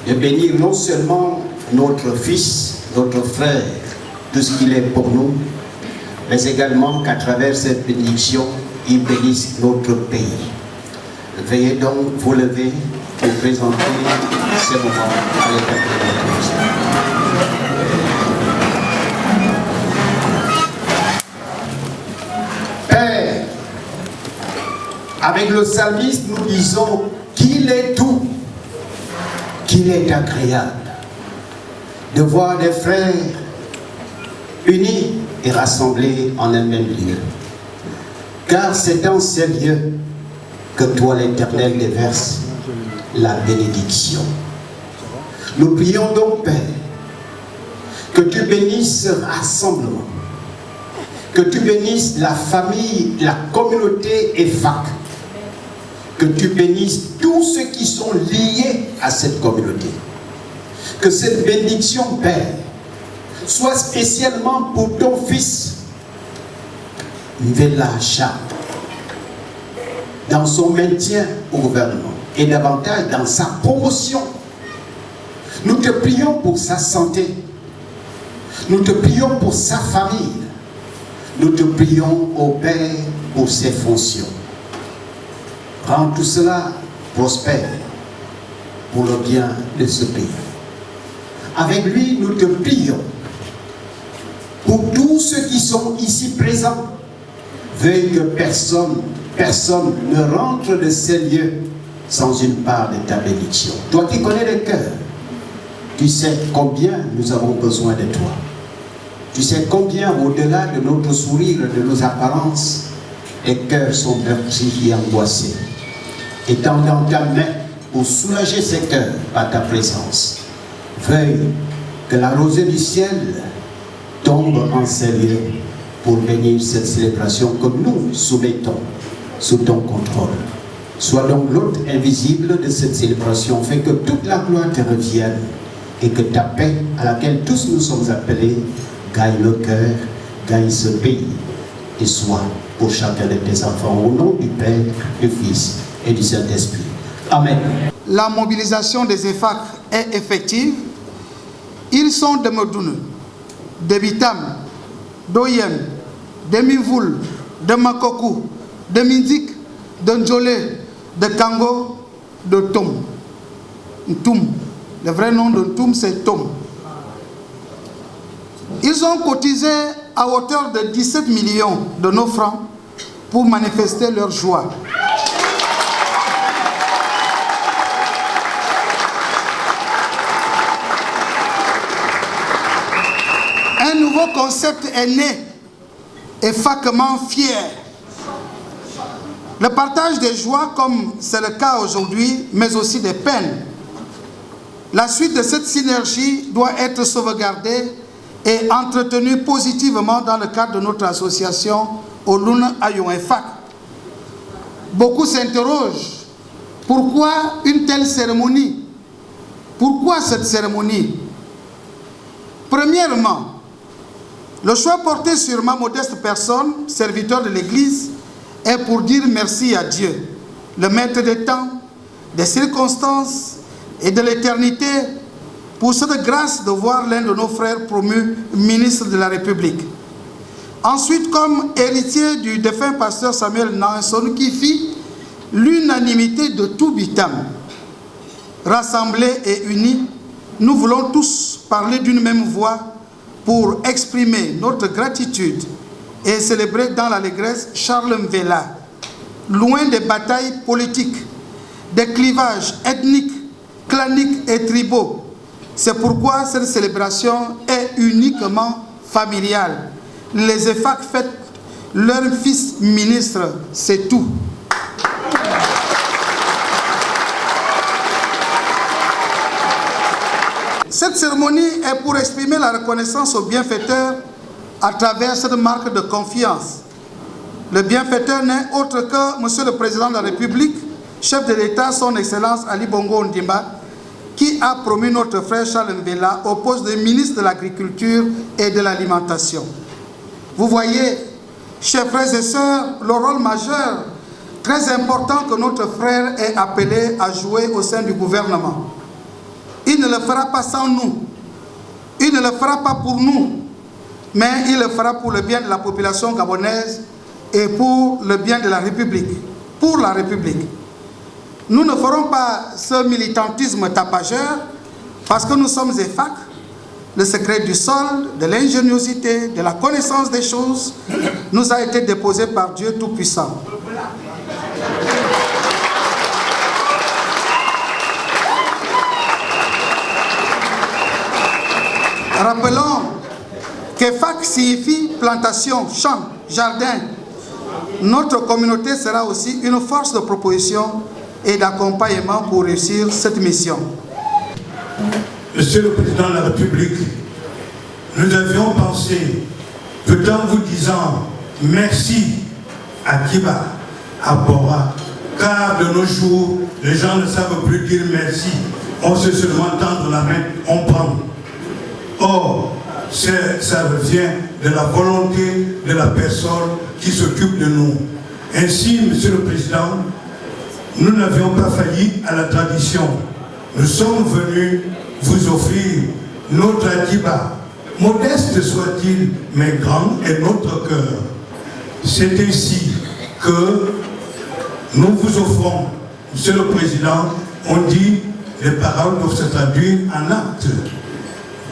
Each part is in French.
de bénir non seulement notre fils, notre frère, tout ce qu'il est pour nous, mais également qu'à travers cette bénédiction, il bénisse notre pays. Veuillez donc vous lever pour présenter ce moment à l'Éternel. Père, avec le psalmiste, nous disons qu'il est doux, qu'il est agréable de voir des frères unis et rassemblés en un même lieu. Car c'est dans ces lieux que toi, l'Éternel, déverse la bénédiction. Nous prions donc, Père, que tu bénisses ce rassemblement, que tu bénisses la famille, la communauté EFAC, que tu bénisses tous ceux qui sont liés à cette communauté. Que cette bénédiction, Père, soit spécialement pour ton fils, Mvela-Cha, dans son maintien au gouvernement et davantage dans sa promotion. Nous te prions pour sa santé, nous te prions pour sa famille, nous te prions, ô Père, pour ses fonctions. Rends tout cela prospère pour le bien de ce pays. Avec lui, nous te prions pour tous ceux qui sont ici présents. Veuille que personne ne rentre de ces lieux sans une part de ta bénédiction. Toi qui connais les cœurs, tu sais combien nous avons besoin de toi. Tu sais combien, au-delà de notre sourire, de nos apparences, les cœurs sont meurtris et angoissés. Étends dans ta main pour soulager ces cœurs par ta présence. Veuille que la rosée du ciel tombe en ces lieux pour bénir cette célébration que nous soumettons sous ton contrôle. Sois donc l'hôte invisible de cette célébration, fait que toute la gloire te revienne et que ta paix, à laquelle tous nous sommes appelés, gagne le cœur, gagne ce pays et soit pour chacun de tes enfants, au nom du Père, du Fils et du Saint-Esprit. Amen. La mobilisation des EFAC est effective. Ils sont de Medoune, de Bitam, d'Oyen, de Mivoul, de Makokou, de Mindik, de Ndjolé, de Kango, de Tom. Ntoum. Le vrai nom de Ntoum, c'est Tom. Ils ont cotisé à hauteur de 17 millions de nos francs pour manifester leur joie. Un nouveau concept est né, EFACement fier. Le partage des joies, comme c'est le cas aujourd'hui, mais aussi des peines. La suite de cette synergie doit être sauvegardée et entretenue positivement dans le cadre de notre association Olun Ayon EFAC. Beaucoup s'interrogent, pourquoi une telle cérémonie? Pourquoi cette cérémonie? Premièrement, le choix porté sur ma modeste personne, serviteur de l'Église, est pour dire merci à Dieu, le maître des temps, des circonstances et de l'éternité, pour cette grâce de voir l'un de nos frères promu ministre de la République. Ensuite, comme héritier du défunt pasteur Samuel Nanson, qui fit l'unanimité de tout Bitam. Rassemblés et unis, nous voulons tous parler d'une même voix pour exprimer notre gratitude et célébrer dans l'allégresse Charles Mvela, loin des batailles politiques, des clivages ethniques, claniques et tribaux. C'est pourquoi cette célébration est uniquement familiale. Les EFAC fêtent leur fils ministre, c'est tout. Cette cérémonie est pour exprimer la reconnaissance au bienfaiteur à travers cette marque de confiance. Le bienfaiteur n'est autre que Monsieur le Président de la République, chef de l'État, son Excellence Ali Bongo Ondimba, qui a promu notre frère Charles Mvela au poste de ministre de l'Agriculture et de l'Alimentation. Vous voyez, chers frères et sœurs, le rôle majeur, très important que notre frère est appelé à jouer au sein du gouvernement. Il ne ne le fera pas sans nous. Il ne le fera pas pour nous, mais il le fera pour le bien de la population gabonaise et pour le bien de la République, pour la République. Nous ne ferons pas ce militantisme tapageur parce que nous sommes EFAC. Le secret du sol, de l'ingéniosité, de la connaissance des choses nous a été déposé par Dieu Tout-Puissant. Rappelons qu'EFAC signifie plantation, champ, jardin. Notre communauté sera aussi une force de proposition et d'accompagnement pour réussir cette mission. Monsieur le Président de la République, nous avions pensé, tout en vous disant merci à Kiba, à Bora, car de nos jours, les gens ne savent plus dire merci. On sait seulement tendre la main, on prend. Or, ça revient de la volonté de la personne qui s'occupe de nous. Ainsi, Monsieur le Président, nous n'avions pas failli à la tradition. Nous sommes venus vous offrir notre Akiba, modeste soit-il, mais grand est notre cœur. C'est ainsi que nous vous offrons, Monsieur le Président, on dit les paroles doivent se traduire en actes.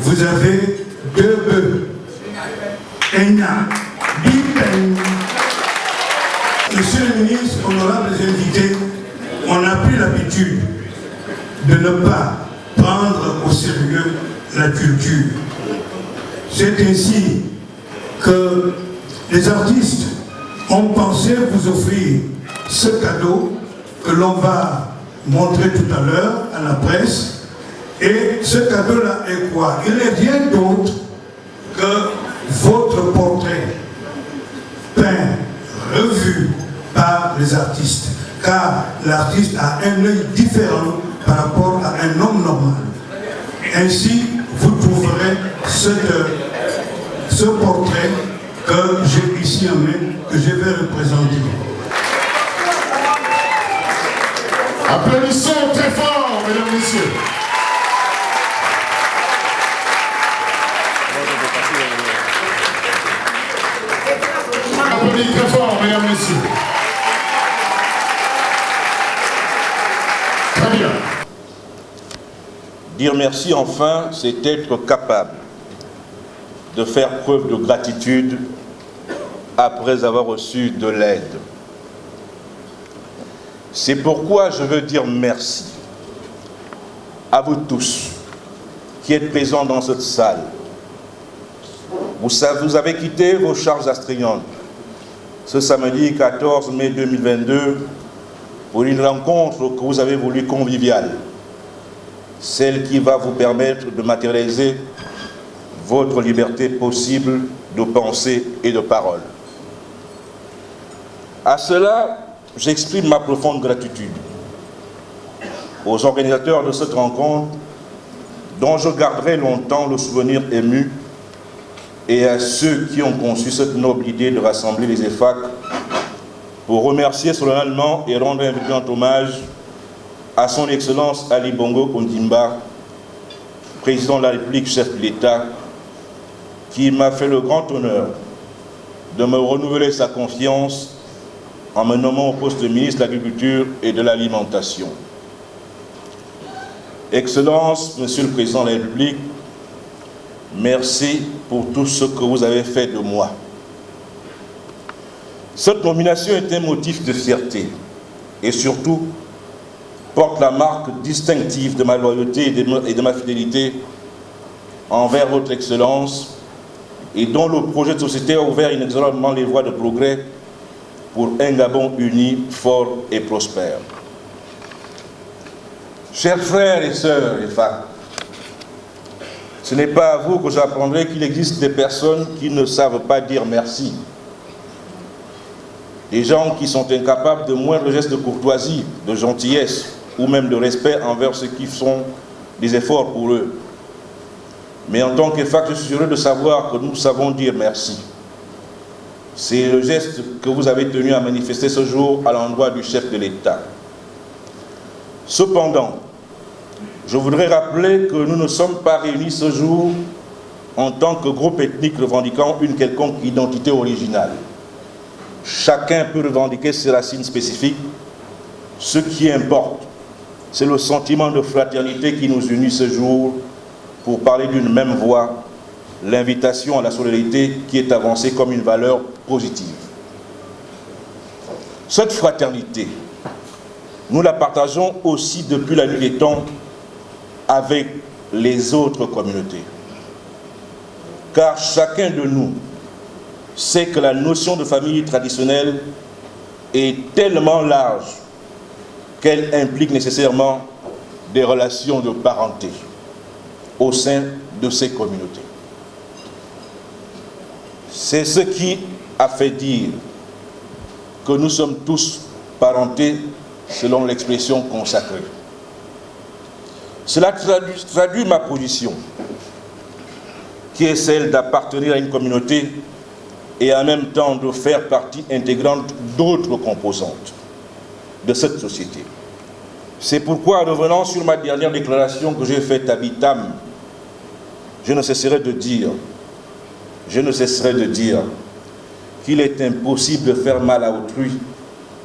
Vous avez 2 bœufs, un âne, 10 peines. Monsieur le ministre, honorables invités, on a pris l'habitude de ne pas prendre au sérieux la culture. C'est ainsi que les artistes ont pensé vous offrir ce cadeau que l'on va montrer tout à l'heure à la presse. Et ce cadeau-là est quoi? Il n'est rien d'autre que votre portrait peint, revu par les artistes. Car l'artiste a un œil différent par rapport à un homme normal. Ainsi, vous trouverez ce portrait que j'ai ici en main, que je vais représenter. Applaudissons très fort, mesdames et messieurs. Applaudissez très fort, mesdames et messieurs. Très bien. Dire merci enfin, c'est être capable de faire preuve de gratitude après avoir reçu de l'aide. C'est pourquoi je veux dire merci à vous tous qui êtes présents dans cette salle. Vous avez quitté vos charges astreignées ce samedi 14 mai 2022 pour une rencontre que vous avez voulu conviviale, celle qui va vous permettre de matérialiser votre liberté possible de pensée et de parole. À cela, j'exprime ma profonde gratitude aux organisateurs de cette rencontre dont je garderai longtemps le souvenir ému et à ceux qui ont conçu cette noble idée de rassembler les EFAC pour remercier solennellement et rendre un vibrant hommage à son Excellence Ali Bongo Ondimba, président de la République, chef de l'État, qui m'a fait le grand honneur de me renouveler sa confiance en me nommant au poste de ministre de l'Agriculture et de l'Alimentation. Excellence, Monsieur le Président de la République, merci pour tout ce que vous avez fait de moi. Cette nomination est un motif de fierté et surtout porte la marque distinctive de ma loyauté et de ma fidélité envers votre Excellence et dont le projet de société a ouvert inexorablement les voies de progrès pour un Gabon uni, fort et prospère. Chers frères et sœurs EFAC, ce n'est pas à vous que j'apprendrai qu'il existe des personnes qui ne savent pas dire merci. Des gens qui sont incapables de moindres gestes de courtoisie, de gentillesse ou même de respect envers ceux qui font des efforts pour eux. Mais en tant qu'EFAC, je suis heureux de savoir que nous savons dire merci. C'est le geste que vous avez tenu à manifester ce jour à l'endroit du chef de l'État. Cependant, je voudrais rappeler que nous ne sommes pas réunis ce jour en tant que groupe ethnique revendiquant une quelconque identité originale. Chacun peut revendiquer ses racines spécifiques. Ce qui importe, c'est le sentiment de fraternité qui nous unit ce jour pour parler d'une même voix, l'invitation à la solidarité qui est avancée comme une valeur positive. Cette fraternité, nous la partageons aussi depuis la nuit des temps avec les autres communautés. Car chacun de nous sait que la notion de famille traditionnelle est tellement large qu'elle implique nécessairement des relations de parenté au sein de ces communautés. C'est ce qui a fait dire que nous sommes tous parentés selon l'expression consacrée. Cela traduit ma position, qui est celle d'appartenir à une communauté et en même temps de faire partie intégrante d'autres composantes de cette société. C'est pourquoi, en revenant sur ma dernière déclaration que j'ai faite à Bitam, je ne cesserai de dire qu'il est impossible de faire mal à autrui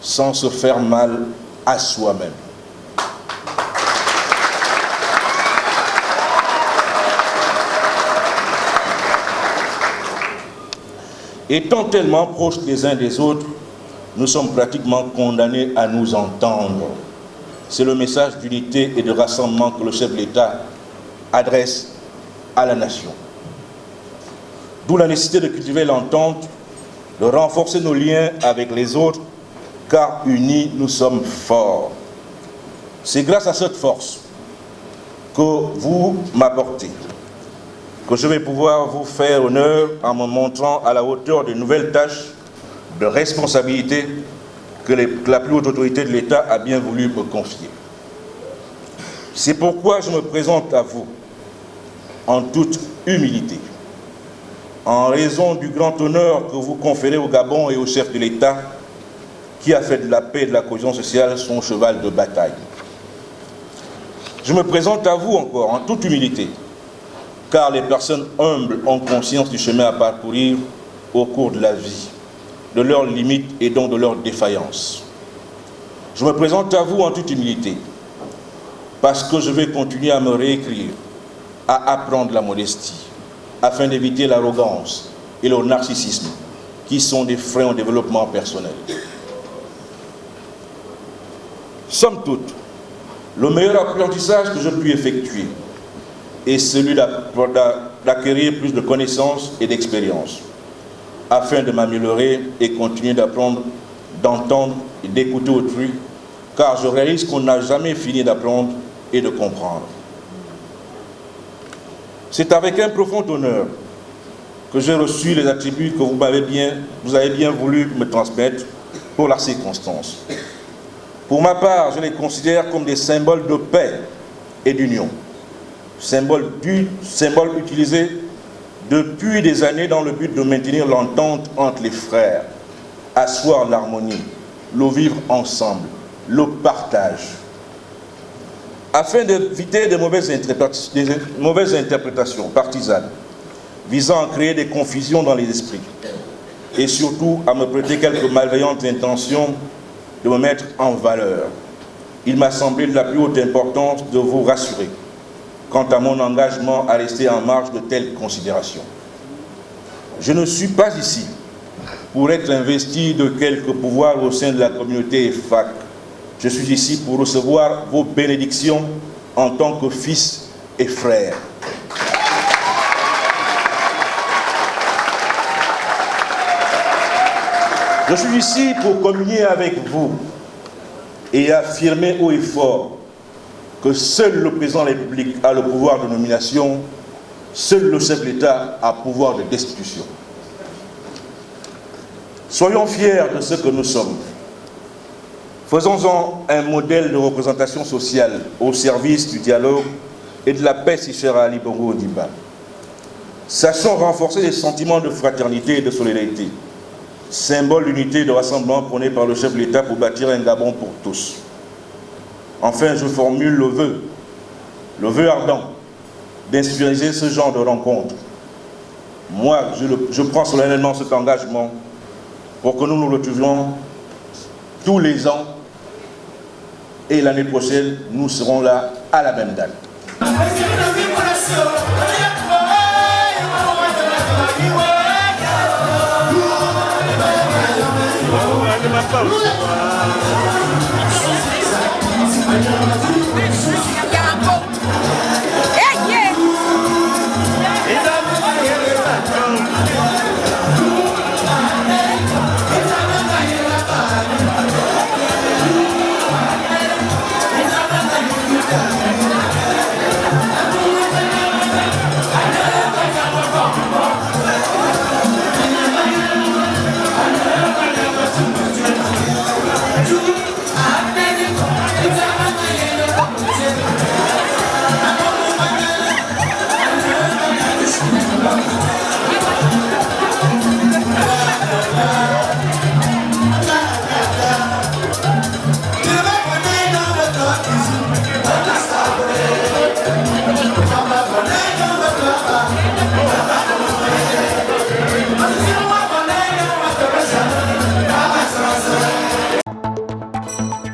sans se faire mal à soi-même. Étant tellement proches les uns des autres, nous sommes pratiquement condamnés à nous entendre. C'est le message d'unité et de rassemblement que le chef de l'État adresse à la nation. D'où la nécessité de cultiver l'entente, de renforcer nos liens avec les autres, car unis, nous sommes forts. C'est grâce à cette force que vous m'apportez, que je vais pouvoir vous faire honneur en me montrant à la hauteur de nouvelles tâches de responsabilité que la plus haute autorité de l'État a bien voulu me confier. C'est pourquoi je me présente à vous en toute humilité, en raison du grand honneur que vous conférez au Gabon et au chef de l'État, qui a fait de la paix et de la cohésion sociale son cheval de bataille. Je me présente à vous encore en toute humilité, car les personnes humbles ont conscience du chemin à parcourir au cours de la vie, de leurs limites et donc de leurs défaillances. Je me présente à vous en toute humilité, parce que je vais continuer à me réécrire, à apprendre la modestie, afin d'éviter l'arrogance et le narcissisme, qui sont des freins au développement personnel. Somme toute, le meilleur apprentissage que je puis effectuer est celui d'acquérir plus de connaissances et d'expérience, afin de m'améliorer et continuer d'apprendre, d'entendre et d'écouter autrui, car je réalise qu'on n'a jamais fini d'apprendre et de comprendre. C'est avec un profond honneur que j'ai reçu les attributs que vous avez bien voulu me transmettre pour la circonstance. Pour ma part, je les considère comme des symboles de paix et d'union. Symboles utilisés depuis des années dans le but de maintenir l'entente entre les frères, asseoir l'harmonie, le vivre ensemble, le partage. Afin d'éviter des mauvaises interprétations partisanes, visant à créer des confusions dans les esprits, et surtout à me prêter quelques malveillantes intentions de me mettre en valeur, il m'a semblé de la plus haute importance de vous rassurer quant à mon engagement à rester en marge de telles considérations. Je ne suis pas ici pour être investi de quelques pouvoirs au sein de la communauté EFAC. Je suis ici pour recevoir vos bénédictions en tant que fils et frère. Je suis ici pour communier avec vous et affirmer haut et fort que seul le président de la République a le pouvoir de nomination, seul le chef de l'État a pouvoir de destitution. Soyons fiers de ce que nous sommes. Faisons-en un modèle de représentation sociale au service du dialogue et de la paix si chère à Ali Bongo Ondimba. Sachons renforcer les sentiments de fraternité et de solidarité, symbole d'unité et de rassemblement prôné par le chef de l'État pour bâtir un Gabon pour tous. Enfin, je formule le vœu le vœu ardent d'inspiriser ce genre de rencontre. Moi, je prends solennellement cet engagement pour que nous nous retrouvions tous les ans et l'année prochaine, nous serons là à la même date.